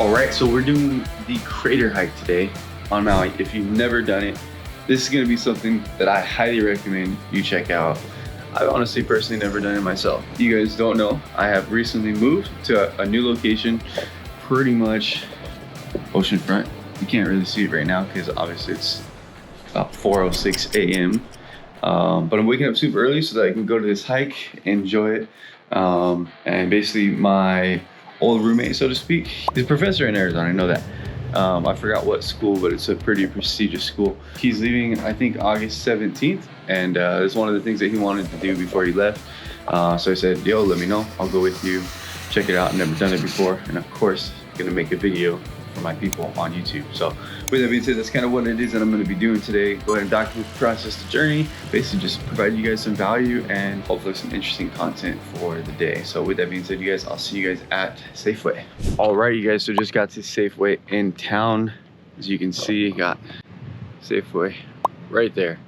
All right, so we're doing the crater hike today on Maui. If you've never done it, this is gonna be something that I highly recommend you check out. I've honestly personally never done it myself. You guys don't know, I have recently moved to a new location, pretty much Oceanfront. You can't really see it right now because obviously it's about 4:06 a.m. But I'm waking up super early so that I can go to this hike, enjoy it. And basically my old roommate, so to speak, he's a professor in Arizona, I know that. I forgot what school, but it's a pretty prestigious school. He's leaving, I think, August 17th, and it's one of the things that he wanted to do before he left. So I said, yo, let me know, I'll go with you, check it out. I've never done it before, and of course, gonna make a video for my people on YouTube. So with that being said, that's kind of what it is that I'm going to be doing today. Go ahead and document the process, the journey, basically just provide you guys some value and hopefully some interesting content for the day. So with that being said, you guys, I'll see you guys at Safeway. All right, you guys, so just got to Safeway in town. As you can see, got Safeway right there.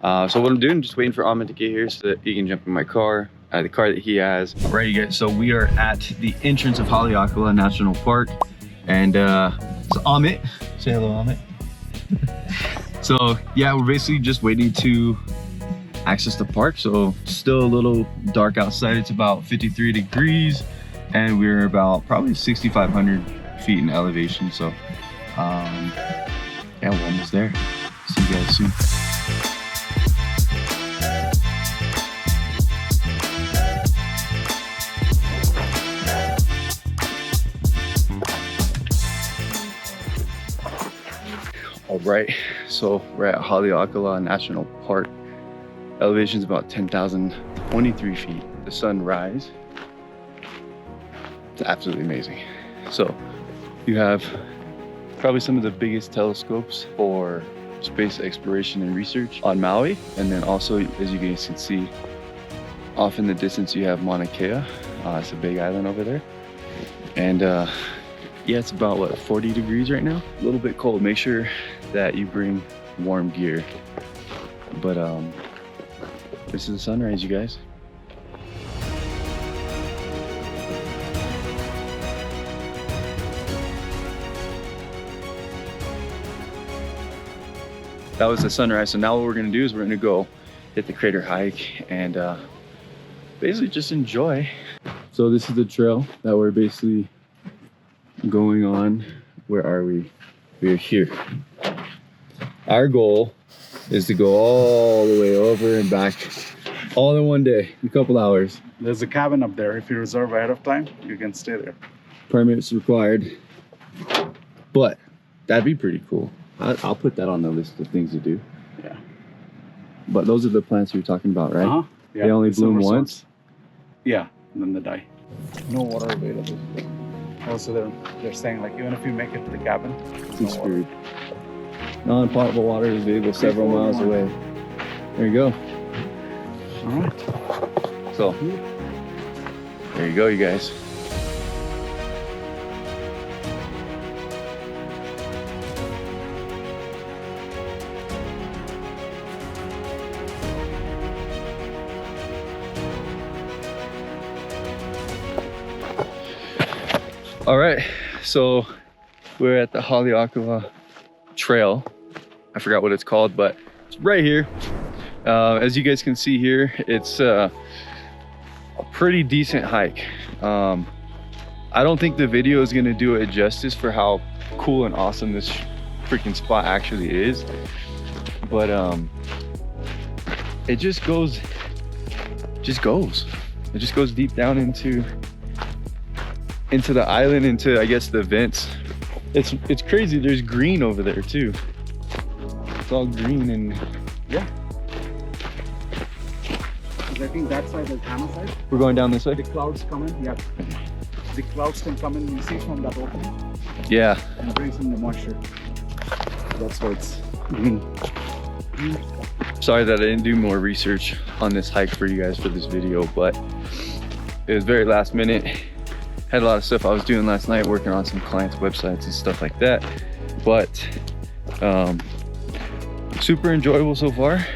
So what I'm doing, just waiting for Ahmed to get here so that he can jump in my car, the car that he has. All right, you guys, so we are at the entrance of Haleakalā National Park. And so Ahmed, say hello, Ahmed. So yeah, we're basically just waiting to access the park. So still a little dark outside. It's about 53 degrees and we're about probably 6,500 feet in elevation. So yeah, we're almost there. See you guys soon. All right, so we're at Haleakalā National Park. Elevation is about 10,023 feet. The sunrise, it's absolutely amazing. So you have probably some of the biggest telescopes for space exploration and research on Maui. And then also, as you guys can see, off in the distance, you have Mauna Kea. It's a big island over there. And yeah, it's about what, 40 degrees right now? A little bit cold. Make sure that you bring warm gear. But this is the sunrise, you guys. That was the sunrise. So now what we're gonna do is we're gonna go hit the crater hike and basically just enjoy. So this is the trail that we're basically going on. Where are we? We are here. Our goal is to go all the way over and back all in one day, in a couple hours. There's a cabin up there. If you reserve ahead of time, you can stay there. Permits required, but that'd be pretty cool. I'll put that on the list of things to do. Yeah. But those are the plants you're talking about, right? Uh-huh. Yeah. They only bloom once? Yeah, and then they die. No water available. Also, they're saying, like, even if you make it to the cabin, It's screwed. Non-potable water is available several miles away. There you go. All right. So, there you go, you guys. All right, so we're at the Haleakalā Trail. I forgot what it's called, but it's right here. As you guys can see here, it's a pretty decent hike. I don't think the video is gonna do it justice for how cool and awesome this freaking spot actually is. But it just goes deep down into the island, into, I guess, the vents. It's crazy. There's green over there too. It's all green and yeah. I think that side is Hana side. We're going down this way? The clouds come in, yeah. The clouds can come in, you see from that opening. Yeah. And brings in the moisture. That's why it's green. Sorry that I didn't do more research on this hike for you guys for this video, but it was very last minute. Had a lot of stuff I was doing last night, working on some clients' websites and stuff like that. But super enjoyable so far.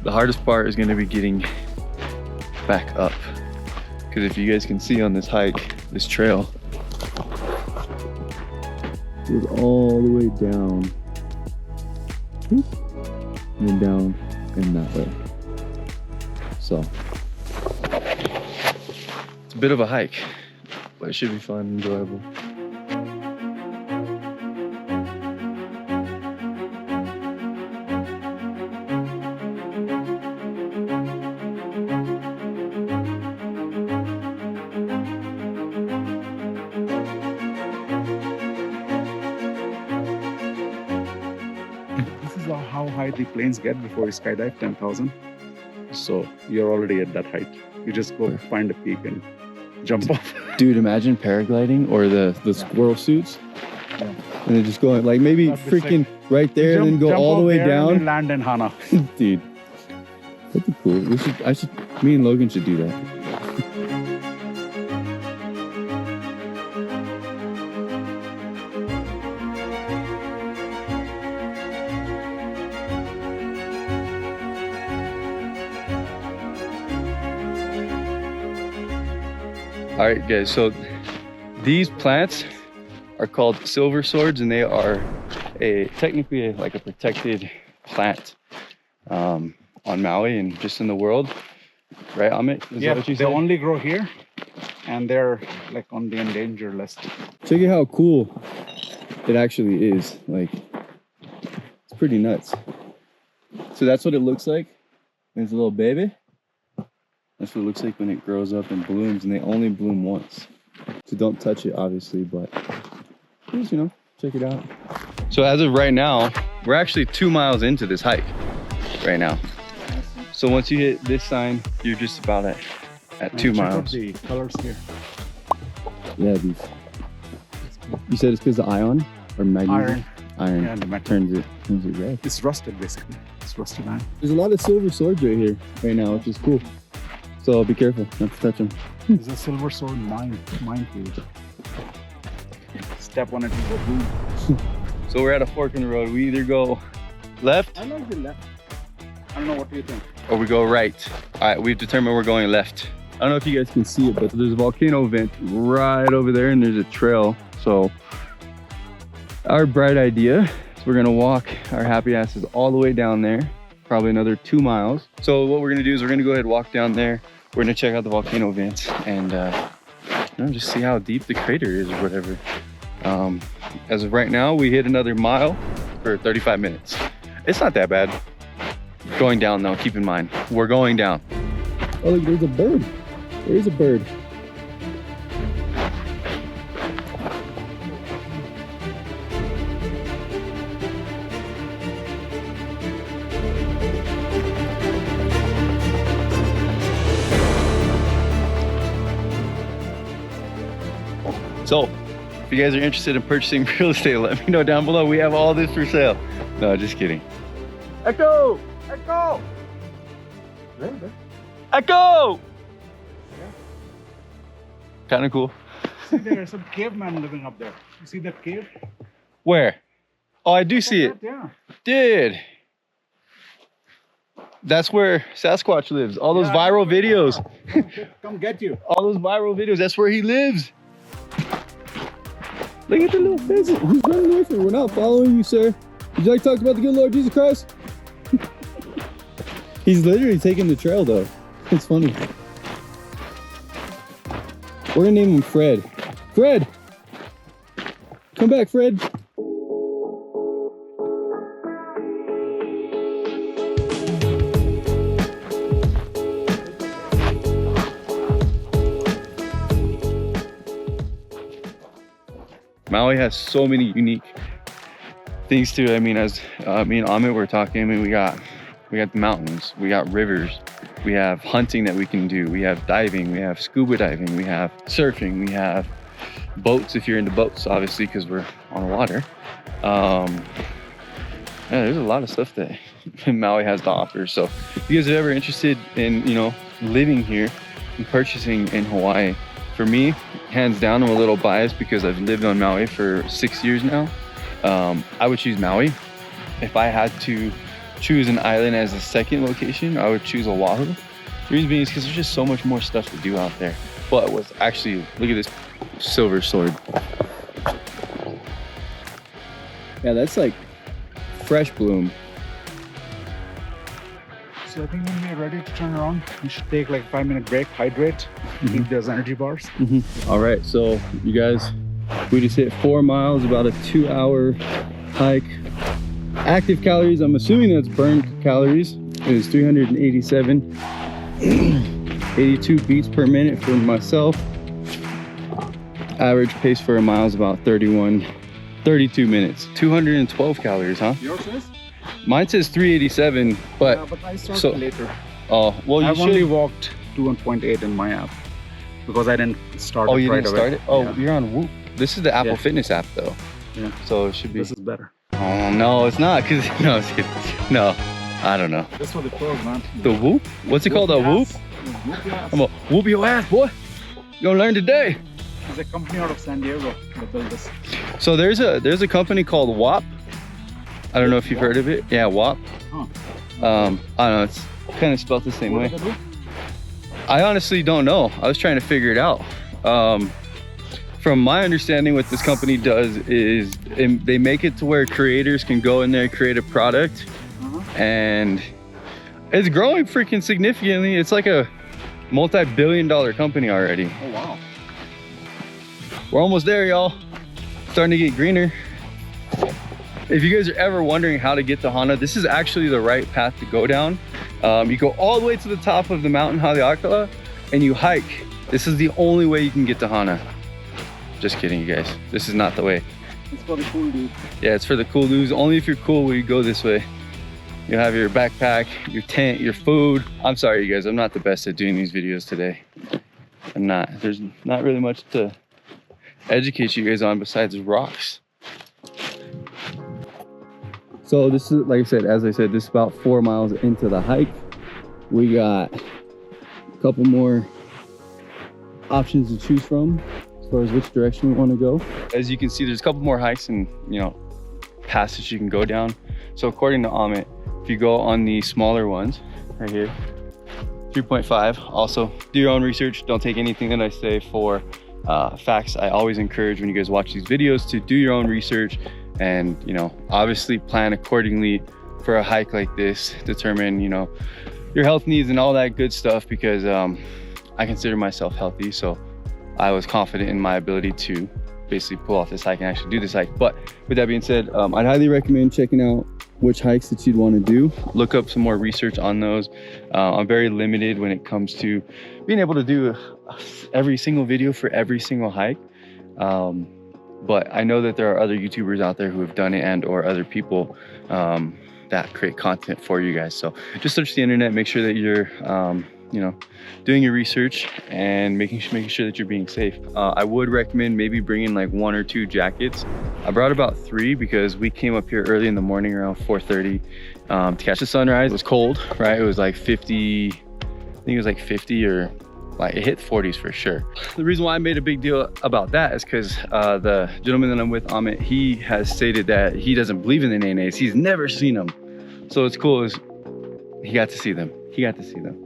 The hardest part is going to be getting back up, because if you guys can see on this hike, this trail, Goes all the way down. And then down and that way. So it's a bit of a hike, but it should be fun and enjoyable. How high the planes get before you skydive, 10,000. So you're already at that height. You just go find a peak and jump off. Dude, imagine paragliding or the squirrel suits. Yeah. And they just go like maybe freaking right there and then go all the way down. And land in Hana. Dude, that'd be cool. Me and Logan should do that. All right, guys, so these plants are called Silverswords, and they are technically like a protected plant on Maui and just in the world, right, Amit? Is that what you said? They only grow here, and they're like on the endangered list. Check out how cool it actually is. Like, it's pretty nuts. So that's what it looks like. There's a little baby. That's what it looks like when it grows up and blooms, and they only bloom once. So don't touch it, obviously, but please, you know, check it out. So as of right now, we're actually 2 miles into this hike right now. So once you hit this sign, you're just about at 2 miles. Check out the colors here. Yeah, these. You said it's because the iron or magnesium? Iron. Yeah, the turns it red. It's rusted, basically. It's rusted iron. There's a lot of silver swords right here right now, which is cool. So be careful not to touch them. There's a Silversword minefield. Step on it and go boom. So we're at a fork in the road. We either go left. I like the left. I don't know, what do you think? Or we go right. All right, we've determined we're going left. I don't know if you guys can see it, but there's a volcano vent right over there, and there's a trail. So our bright idea is we're gonna walk our happy asses all the way down there, probably another 2 miles. So what we're gonna do is we're gonna go ahead and walk down there. We're gonna check out the volcano vents and you know, just see how deep the crater is or whatever. As of right now, we hit another mile for 35 minutes. It's not that bad. Going down though, keep in mind, we're going down. Oh look, there's a bird. There's a bird. So, if you guys are interested in purchasing real estate, let me know down below. We have all this for sale. No, just kidding. Echo! Echo! Echo! Kind of cool. See, there's some caveman living up there. You see that cave? Where? Oh, I do see it. Yeah. Dude. That's where Sasquatch lives. All those viral videos. Come get you. All those viral videos. That's where he lives. Look at the little pheasant. He's running away from me. We're not following you, sir. Would you like to talk about the good Lord Jesus Christ? He's literally taking the trail, though. It's funny. We're gonna name him Fred. Fred! Come back, Fred. Maui has so many unique things to it. I mean, as me and Amit were talking, I mean, we got the mountains, we got rivers, we have hunting that we can do, we have diving, we have scuba diving, we have surfing, we have boats if you're into boats, obviously, because we're on the water. Yeah, there's a lot of stuff that Maui has to offer. So if you guys are ever interested in, you know, living here and purchasing in Hawaii, for me, hands down, I'm a little biased because I've lived on Maui for 6 years now. I would choose Maui. If I had to choose an island as a second location, I would choose Oahu. The reason being is because there's just so much more stuff to do out there. But what's actually, look at this Silversword. Yeah, that's like fresh bloom. So I think when we're ready to turn around, we should take like a 5-minute break, hydrate, eat those energy bars. All right, so you guys, we just hit 4 miles, about a 2-hour hike. Active calories, I'm assuming that's burned calories, is 387. 82 beats per minute for myself. Average pace for a mile is about 32 minutes. 212 calories, huh? Yours is? Mine says 387, but... Yeah, but I started later. Oh, well, you I've should... only walked 2.8 in my app because I didn't start Oh, it you right didn't away. start it? Oh, Yeah. you're on Whoop. This is the Apple Yeah. Fitness app, though. Yeah. So it should be... This is better. Oh, no, it's not, because... No, it's kidding. No, I don't know. That's what the pros, man. The Whoop? What's it called, a Whoop? Whoop your ass. I'm gonna whoop your ass, boy. You gonna learn today. It's a company out of San Diego that built this. So there's a company called WAP. I don't know if you've heard of it. Yeah, WAP. Huh. I don't know, it's kind of spelled the same way. What do they do? I honestly don't know. I was trying to figure it out. From my understanding, what this company does is they make it to where creators can go in there and create a product, and it's growing freaking significantly. It's like a multi-billion-dollar company already. Oh, wow. We're almost there, y'all. Starting to get greener. If you guys are ever wondering how to get to Hana, this is actually the right path to go down. You go all the way to the top of the mountain, Haleakalā, and you hike. This is the only way you can get to Hana. Just kidding, you guys. This is not the way. It's for the cool dude. Yeah, it's for the cool dudes. Only if you're cool will you go this way. You'll have your backpack, your tent, your food. I'm sorry, you guys. I'm not the best at doing these videos today. I'm not. There's not really much to educate you guys on besides rocks. So this is, like I said, as I said, this is about 4 miles into the hike. We got a couple more options to choose from as far as which direction we want to go. As you can see, there's a couple more hikes and, you know, passes you can go down. So according to Amit, if you go on the smaller ones right here, 3.5, also do your own research. Don't take anything that I say for facts. I always encourage when you guys watch these videos to do your own research and, you know, obviously plan accordingly for a hike like this. Determine, you know, your health needs and all that good stuff, because I consider myself healthy, so I was confident in my ability to basically pull off this hike and actually do this hike. But with that being said, I'd highly recommend checking out which hikes that you'd want to do. Look up some more research on those. I'm very limited when it comes to being able to do every single video for every single hike. But I know that there are other YouTubers out there who have done it, and or other people that create content for you guys. So just search the internet, make sure that you're you know, doing your research and making sure that you're being safe. I would recommend maybe bringing like 1 or 2 jackets. I brought about 3 because we came up here early in the morning around 4:30 to catch the sunrise. It was cold, right? It was like 50, I think it was like 50, or like it hit 40s for sure. The reason why I made a big deal about that is because the gentleman that I'm with, Amit, he has stated that he doesn't believe in the nenes. He's never seen them. So it's cool is he got to see them. He got to see them.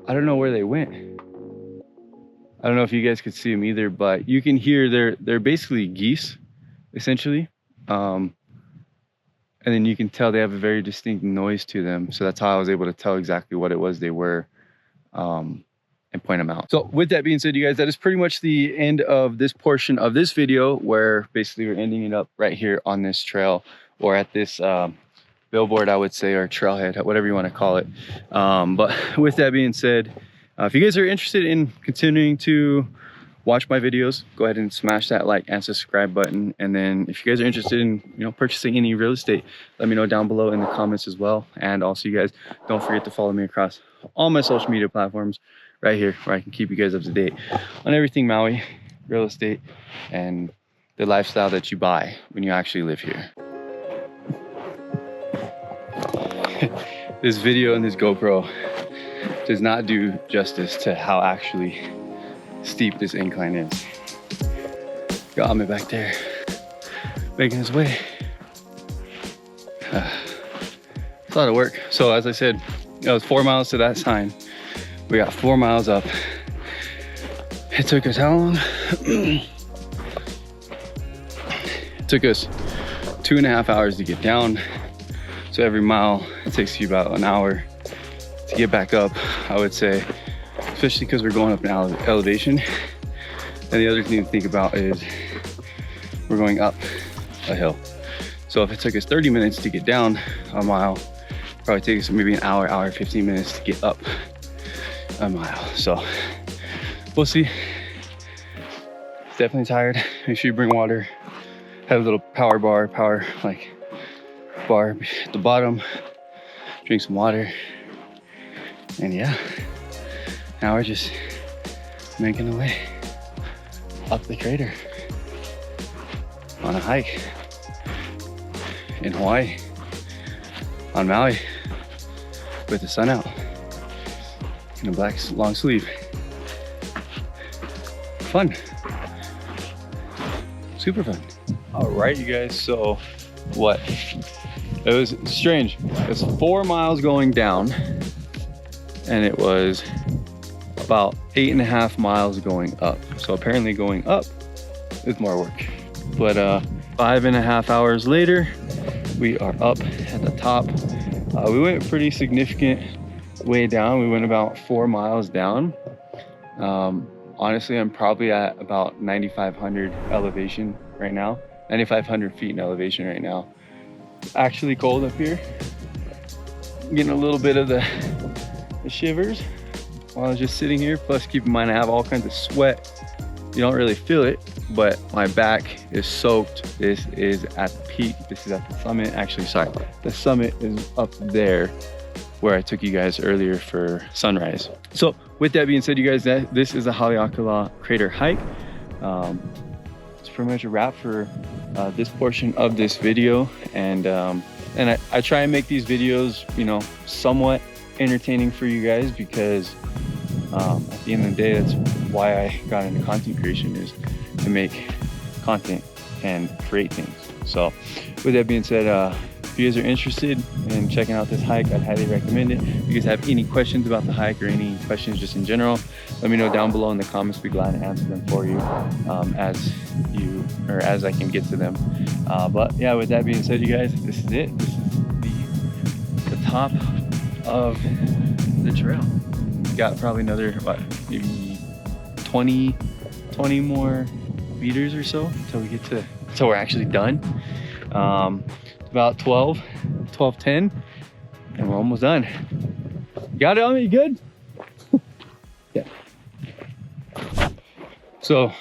I don't know where they went. I don't know if you guys could see them either, but you can hear they're basically geese, essentially. And then you can tell they have a very distinct noise to them. So that's how I was able to tell exactly what it was they were, and point them out. So with that being said, you guys, that is pretty much the end of this portion of this video, where basically we're ending it up right here on this trail, or at this billboard, I would say, or trailhead, whatever you want to call it. But with that being said, if you guys are interested in continuing to watch my videos, go ahead and smash that like and subscribe button. And then if you guys are interested in, you know, purchasing any real estate, let me know down below in the comments as well. And also, you guys, don't forget to follow me across all my social media platforms right here, where I can keep you guys up to date on everything Maui, real estate, and the lifestyle that you buy when you actually live here. This video and this GoPro does not do justice to how actually steep this incline is. Got me back there, making his way. It's a lot of work. So as I said, it was 4 miles to that sign. We got 4 miles up. It took us how long? It took us 2.5 hours to get down. So every mile, it takes you about an hour to get back up, I would say, especially because we're going up in elevation. And the other thing to think about is we're going up a hill. So if it took us 30 minutes to get down a mile, probably take us maybe an hour, hour 15 minutes to get up a mile. So we'll see. Definitely tired. Make sure you bring water. Have a little power bar at the bottom. Drink some water. And yeah, now we're just making our way up the crater on a hike in Hawaii, on Maui, with the sun out in a black long sleeve. Fun, super fun. All right, you guys, so what? It was strange. It's 4 miles going down, and it was about 8.5 miles going up. So apparently going up is more work. But 5.5 hours later, we are up at the top. We went a pretty significant way down. We went about 4 miles down. Honestly, I'm probably at about 9,500 elevation right now. 9,500 feet in elevation right now. Actually cold up here. Getting a little bit of the shivers while I was just sitting here. Plus, keep in mind I have all kinds of sweat. You don't really feel it, but my back is soaked. This is at the peak. This is at the summit. Actually, sorry, the summit is up there where I took you guys earlier for sunrise. So with that being said, you guys, this is a Haleakalā Crater hike. It's pretty much a wrap for this portion of this video. And I try and make these videos, you know, somewhat entertaining for you guys, because at the end of the day, that's why I got into content creation, is to make content and create things. So with that being said, if you guys are interested in checking out this hike, I'd highly recommend it. If you guys have any questions about the hike or any questions just in general, let me know down below in the comments. Be glad to answer them for you as I can get to them. But yeah, with that being said, you guys, this is it. This is the top of the trail. Got probably another, what, maybe 20 more meters or so until we get to, until we're actually done. About 12:10, and we're almost done. Got it on me, good? Yeah. So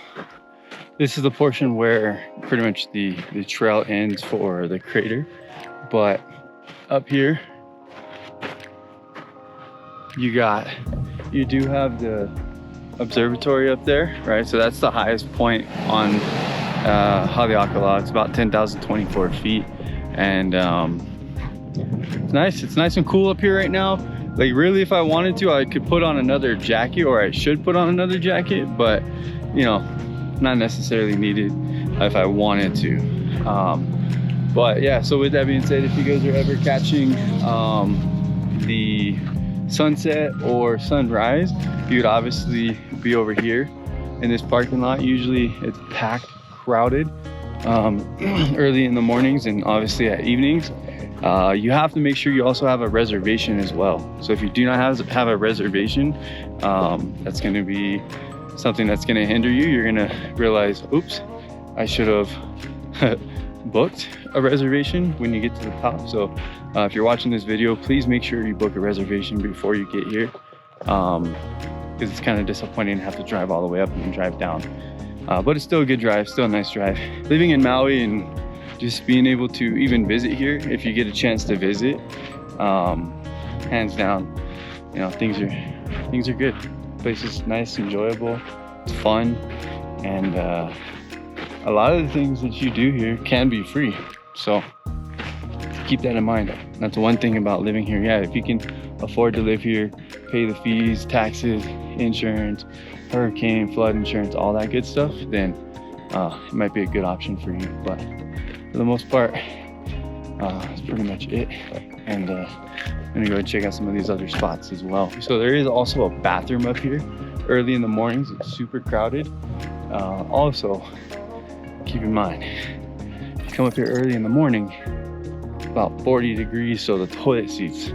this is the portion where pretty much the trail ends for the crater. But up here, you do have the observatory up there, right? So that's the highest point on Haleakalā. It's about 10,024 feet. And it's nice and cool up here right now. Like, really, if I wanted to, I could put on another jacket, or I should put on another jacket, but you know, not necessarily needed if I wanted to. But yeah, so with that being said, if you guys are ever catching the sunset or sunrise, you'd obviously be over here in this parking lot. Usually it's packed, crowded early in the mornings, and obviously at evenings. You have to make sure you also have a reservation as well. So if you do not have a reservation, that's going to be something that's going to hinder you. You're going to realize, oops, I should have booked a reservation when you get to the top. So if you're watching this video, please make sure you book a reservation before you get here, because it's kind of disappointing to have to drive all the way up and then drive down. But it's still a good drive, still a nice drive. Living in Maui and just being able to even visit here, if you get a chance to visit, hands down, you know, things are good. The place is nice, enjoyable, it's fun, and a lot of the things that you do here can be free. So keep that in mind. That's one thing about living here. Yeah, if you can afford to live here, pay the fees, taxes, insurance, hurricane, flood insurance, all that good stuff, then it might be a good option for you. But for the most part, that's pretty much it. And I'm gonna go ahead and check out some of these other spots as well. So there is also a bathroom up here early in the mornings. It's super crowded. Also, keep in mind, come up here early in the morning, about 40 degrees, so the toilet seats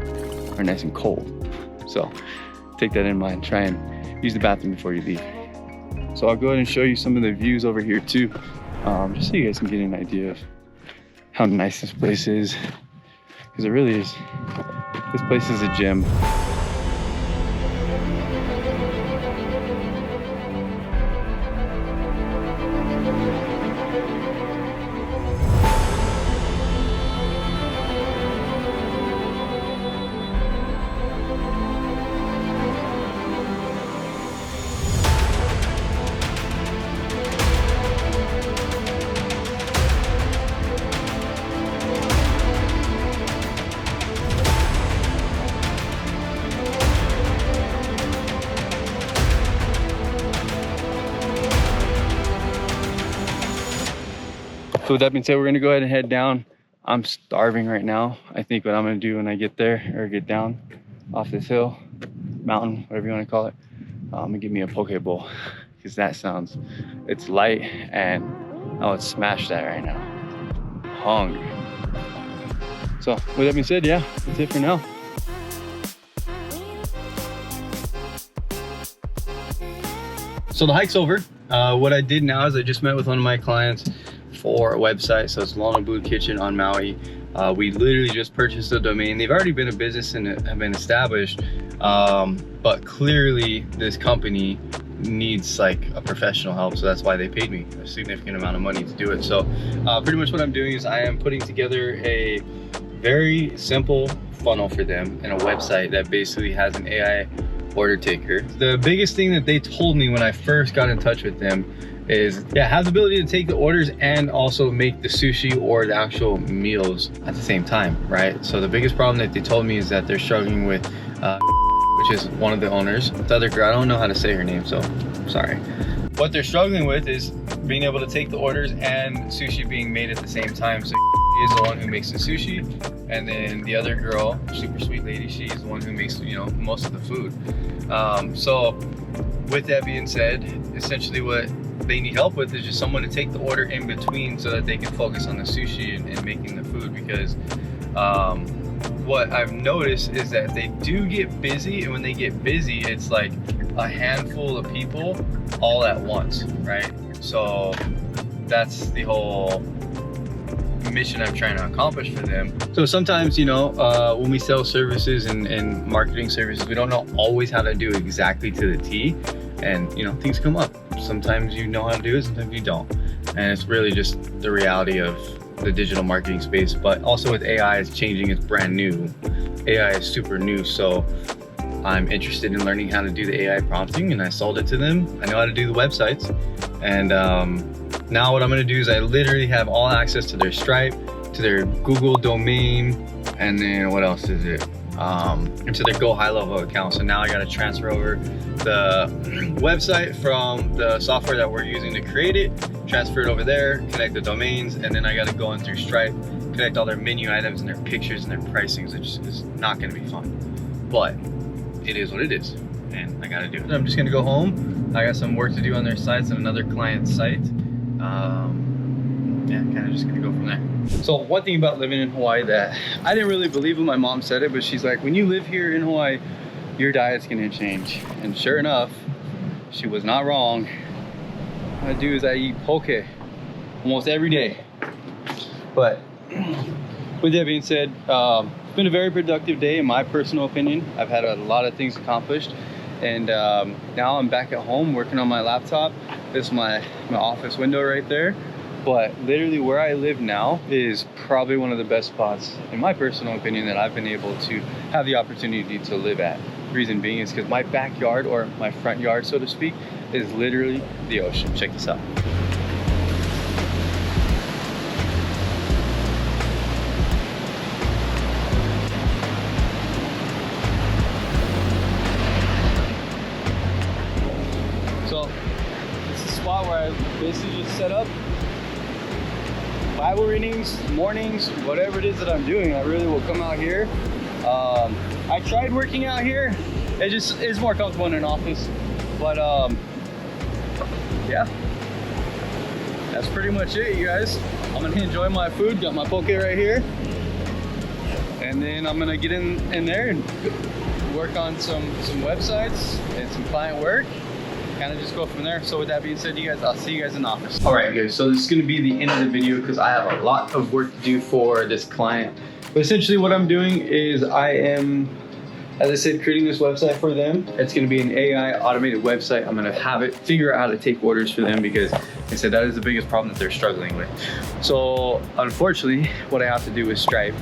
are nice and cold. So take that in mind. Try and use the bathroom before you leave. So I'll go ahead and show you some of the views over here too, just so you guys can get an idea of how nice this place is, because it really is. This place is a gem. So with that being said, we're gonna go ahead and head down. I'm starving right now. I think what I'm gonna do when I get there, or get down off this hill, mountain, whatever you wanna call it, I'm gonna get me a poke bowl, because that sounds, it's light, and I would smash that right now. Hungry. So with that being said, yeah, that's it for now. So the hike's over. What I did now is I just met with one of my clients for a website. So it's Lona Boot Kitchen on Maui. We literally just purchased the domain. They've already been a business and have been established, but clearly this company needs like a professional help, so that's why they paid me a significant amount of money to do it. So pretty much what I'm doing is I am putting together a very simple funnel for them and a website that basically has an AI order taker. The biggest thing that they told me when I first got in touch with them is, yeah, have the ability to take the orders and also make the sushi or the actual meals at the same time, right? So the biggest problem that they told me is that they're struggling with, which is one of the owners. The other girl, I don't know how to say her name, so sorry. What they're struggling with is being able to take the orders and sushi being made at the same time. So is the one who makes the sushi, and then the other girl, super sweet lady, she's the one who makes, you know, most of the food. So with that being said, essentially what they need help with is just someone to take the order in between so that they can focus on the sushi and making the food, because what I've noticed is that they do get busy, and when they get busy, it's like a handful of people all at once, right? So that's the whole mission I'm trying to accomplish for them. So sometimes, you know, when we sell services and marketing services, we don't know always how to do exactly to the T, and you know, things come up. Sometimes you know how to do it, sometimes you don't, and it's really just the reality of the digital marketing space. But also with AI, it's changing, it's brand new. AI is super new, so I'm interested in learning how to do the AI prompting, and I sold it to them. I know how to do the websites, and now what I'm gonna do is I literally have all access to their Stripe, to their Google domain, and then what else is it? Into their Go High Level account. So now I gotta transfer over the website from the software that we're using to create it, transfer it over there, connect the domains, and then I gotta go in through Stripe, connect all their menu items and their pictures and their pricings, which is not gonna be fun. But it is what it is, and I gotta do it. I'm just gonna go home. I got some work to do on their sites and another client's site. Yeah, kind of just gonna go from there. So one thing about living in Hawaii that I didn't really believe when my mom said it, but she's like, when you live here in Hawaii, your diet's gonna change. And sure enough, she was not wrong. What I do is I eat poke almost every day. But with that being said, it's been a very productive day in my personal opinion. I've had a lot of things accomplished, and now I'm back at home working on my laptop. This is my office window right there. But literally where I live now is probably one of the best spots, in my personal opinion, that I've been able to have the opportunity to live at. The reason being is because my backyard, or my front yard, so to speak, is literally the ocean. Check this out. So it's a spot where I basically just set up Bible readings, mornings, whatever it is that I'm doing. I really will come out here. I tried working out here. It just is more comfortable in an office. But yeah, that's pretty much it, you guys. I'm gonna enjoy my food. Got my poke right here, and then I'm gonna get in there and work on some websites and some client work. Kind of just go from there. So with that being said, you guys, I'll see you guys in the office. All right, guys. So this is gonna be the end of the video because I have a lot of work to do for this client. But essentially, what I'm doing is I am, as I said, creating this website for them. It's gonna be an AI automated website. I'm gonna have it figure out how to take orders for them because, like I said, that is the biggest problem that they're struggling with. So unfortunately, what I have to do with Stripe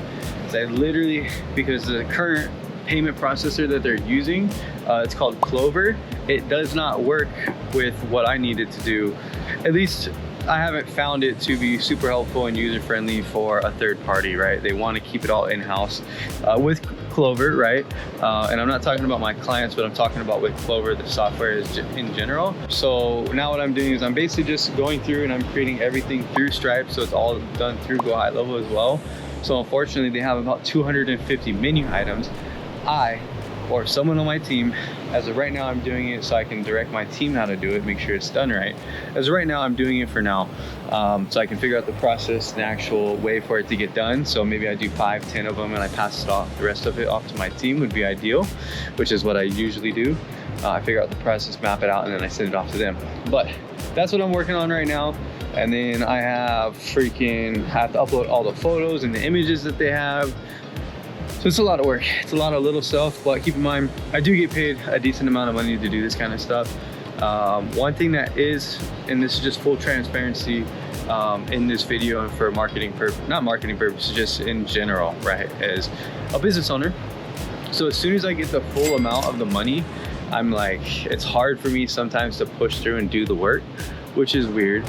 is I literally, because the current payment processor that they're using, it's called Clover. It does not work with what I needed to do. At least I haven't found it to be super helpful and user-friendly for a third party, right? They want to keep it all in-house with Clover, right? And I'm not talking about my clients, but I'm talking about with Clover, the software is in general. So now what I'm doing is I'm basically just going through and I'm creating everything through Stripe. So it's all done through Go High Level as well. So unfortunately, they have about 250 menu items. Or someone on my team, as of right now, I'm doing it so I can direct my team how to do it, make sure it's done right. As of right now, I'm doing it for now, so I can figure out the process, the actual way for it to get done. So maybe I do 5, 10 of them and I pass it off, the rest of it off to my team would be ideal, which is what I usually do. I figure out the process, map it out, and then I send it off to them. But that's what I'm working on right now. And then I have to upload all the photos and the images that they have. So it's a lot of work. It's a lot of little stuff, but keep in mind, I do get paid a decent amount of money to do this kind of stuff. One thing that is, and this is just full transparency in this video and for not marketing purposes, just in general, right? As a business owner, so as soon as I get the full amount of the money, I'm like, it's hard for me sometimes to push through and do the work, which is weird.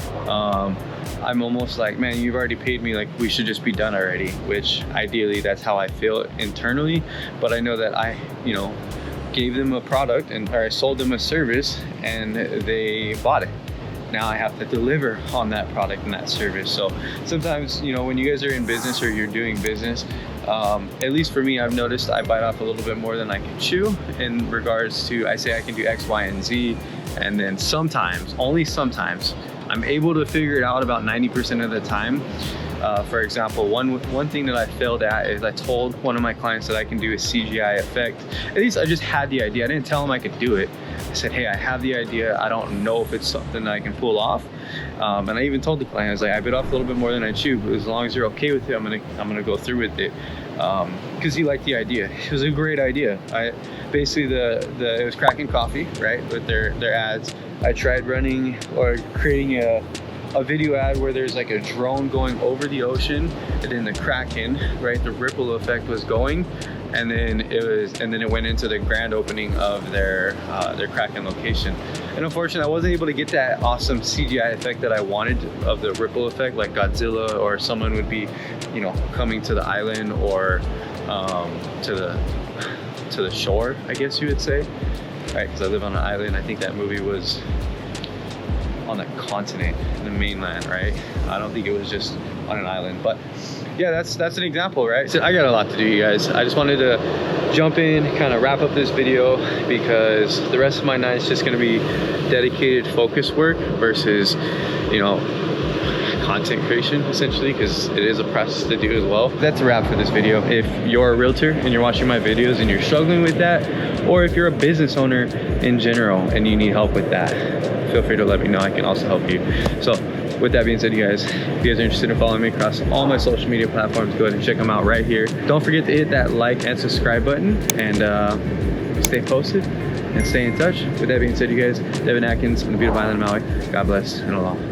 I'm almost like, man, you've already paid me, like we should just be done already, which ideally that's how I feel internally. But I know that I, gave them a product or I sold them a service and they bought it. Now I have to deliver on that product and that service. So sometimes, when you guys are in business or you're doing business, at least for me, I've noticed I bite off a little bit more than I can chew in regards to, I say I can do X, Y, and Z. And then sometimes, only sometimes, I'm able to figure it out about 90% of the time. For example, one thing that I failed at is I told one of my clients that I can do a CGI effect. At least I just had the idea. I didn't tell them I could do it. I said, hey, I have the idea. I don't know if it's something that I can pull off. And I even told the client, I was like, I bit off a little bit more than I chewed, but as long as you're okay with it, I'm gonna go through with it. Because he liked the idea. It was a great idea. Basically it was Kraken Coffee, right, with their ads. I tried running or creating a video ad where there's like a drone going over the ocean, and then the Kraken, right, the ripple effect was going, and then it went into the grand opening of their Kraken location. And unfortunately, I wasn't able to get that awesome CGI effect that I wanted of the ripple effect, like Godzilla or someone would be, coming to the island or to the shore, I guess you would say. Right, because I live on an island. I think that movie was on the continent, the mainland, right? I don't think it was just on an island, but yeah, that's an example, right? So I got a lot to do, you guys. I just wanted to jump in, kind of wrap up this video because the rest of my night is just going to be dedicated focus work versus, content creation, essentially, because it is a process to do as well. That's a wrap for this video. If you're a realtor and you're watching my videos and you're struggling with that, or if you're a business owner in general and you need help with that, feel free to let me know. I can also help you. So with that being said, you guys, if you guys are interested in following me across all my social media platforms, go ahead and check them out right here. Don't forget to hit that like and subscribe button, and stay posted and stay in touch. With that being said, you guys, Devin Atkins from the beautiful island of Maui. God bless and aloha.